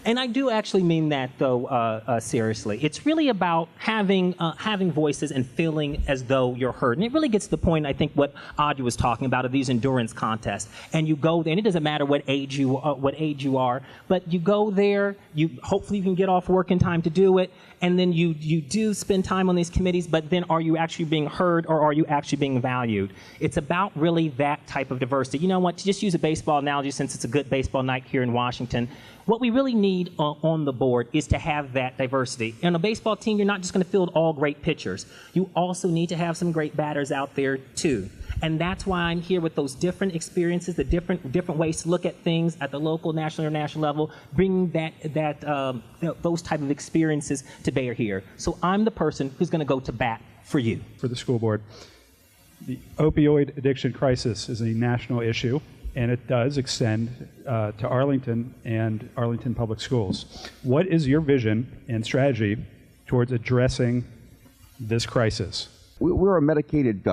And I do actually mean that, though, seriously. It's really about having voices and feeling as though you're heard. And it really gets to the point, I think, what Audrey was talking about, of these endurance contests. And you go there, and it doesn't matter what age you are, but you go there. Hopefully you can get off work in time to do it, and then you do spend time on these committees. But then, are you actually being heard, or are you actually being valued? It's about really that type of diversity. You know what? To just use a baseball analogy, since it's a good baseball night here in Washington. What we really need on the board is to have that diversity. In a baseball team, you're not just going to field all great pitchers. You also need to have some great batters out there, too. And that's why I'm here with those different experiences, the different ways to look at things at the local, national, international level, bringing those type of experiences to bear here. So I'm the person who's going to go to bat for you. For the school board. The opioid addiction crisis is a national issue, and it does extend to Arlington and Arlington Public Schools. What is your vision and strategy towards addressing this crisis? We're a medicated,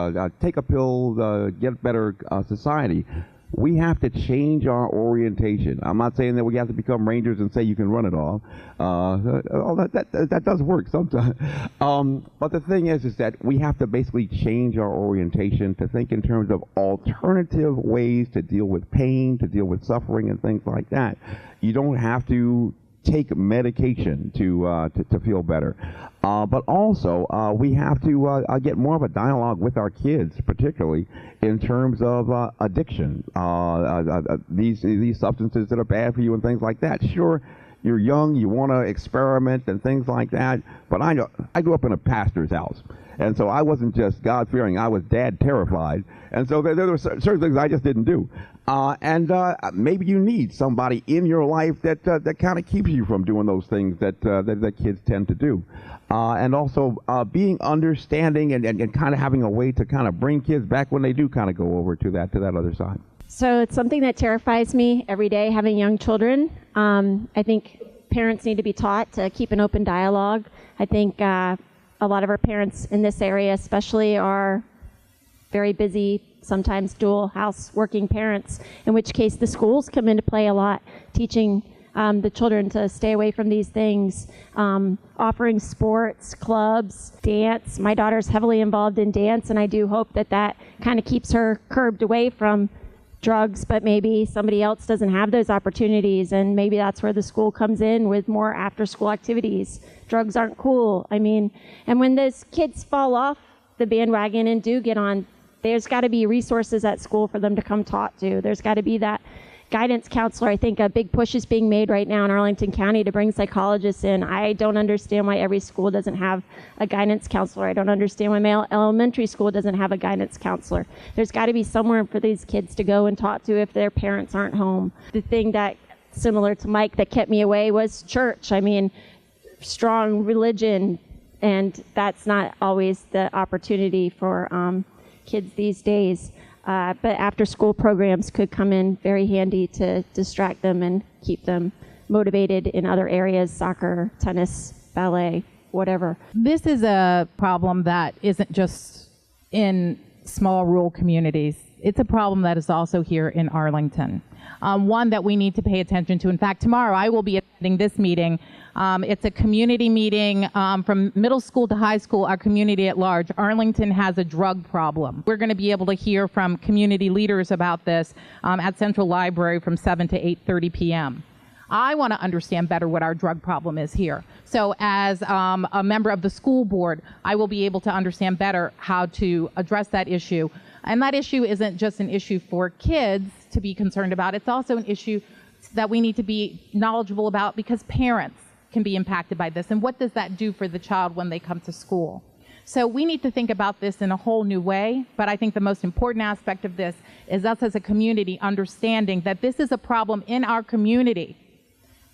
take a pill, get better society. We have to change our orientation. I'm not saying that we have to become Rangers and say you can run it all. That does work sometimes. But the thing is that we have to basically change our orientation to think in terms of alternative ways to deal with pain, to deal with suffering and things like that. You don't have to take medication to feel better. But also, we have to get more of a dialogue with our kids, particularly in terms of addiction. These substances that are bad for you and things like that. Sure, you're young, you want to experiment and things like that, but I grew up in a pastor's house. And so I wasn't just God-fearing, I was dad terrified. And so there were certain things I just didn't do. Maybe you need somebody in your life that kind of keeps you from doing those things that kids tend to do. And also being understanding and kind of having a way to kind of bring kids back when they do kind of go over to that other side. So it's something that terrifies me every day, having young children. I think parents need to be taught to keep an open dialogue. I think a lot of our parents in this area especially are very busy, sometimes dual house working parents, in which case the schools come into play a lot, teaching the children to stay away from these things, offering sports, clubs, dance. My daughter's heavily involved in dance, and I do hope that kind of keeps her curbed away from drugs, but maybe somebody else doesn't have those opportunities, and maybe that's where the school comes in with more after-school activities. Drugs aren't cool. I mean, and when those kids fall off the bandwagon and do get on, there's got to be resources at school for them to come talk to. There's got to be that guidance counselor. I think a big push is being made right now in Arlington County to bring psychologists in. I don't understand why every school doesn't have a guidance counselor. I don't understand why my elementary school doesn't have a guidance counselor. There's got to be somewhere for these kids to go and talk to if their parents aren't home. The thing that, similar to Mike, that kept me away was church. I mean, strong religion, and that's not always the opportunity for kids these days. But after-school programs could come in very handy to distract them and keep them motivated in other areas, soccer, tennis, ballet, whatever. This is a problem that isn't just in small rural communities. It's a problem that is also here in Arlington. One that we need to pay attention to. In fact, tomorrow I will be attending this meeting. It's a community meeting from middle school to high school, our community at large. Arlington has a drug problem. We're going to be able to hear from community leaders about this at Central Library from 7 to 8:30 p.m. I want to understand better what our drug problem is here. So as a member of the school board, I will be able to understand better how to address that issue. And that issue isn't just an issue for kids to be concerned about. It's also an issue that we need to be knowledgeable about because parents can be impacted by this. And what does that do for the child when they come to school? So we need to think about this in a whole new way, but I think the most important aspect of this is us as a community understanding that this is a problem in our community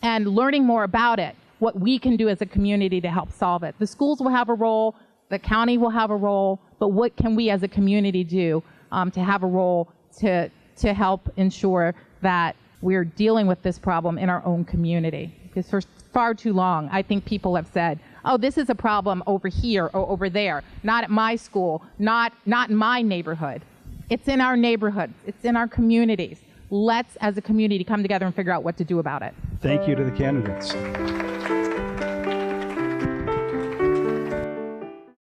and learning more about it, what we can do as a community to help solve it. The schools will have a role, the county will have a role, but what can we as a community do to have a role to help ensure that we're dealing with this problem in our own community? Because for far too long, I think people have said, oh, this is a problem over here or over there, not at my school, not in my neighborhood. It's in our neighborhoods. It's in our communities. Let's, as a community, come together and figure out what to do about it. Thank you to the candidates.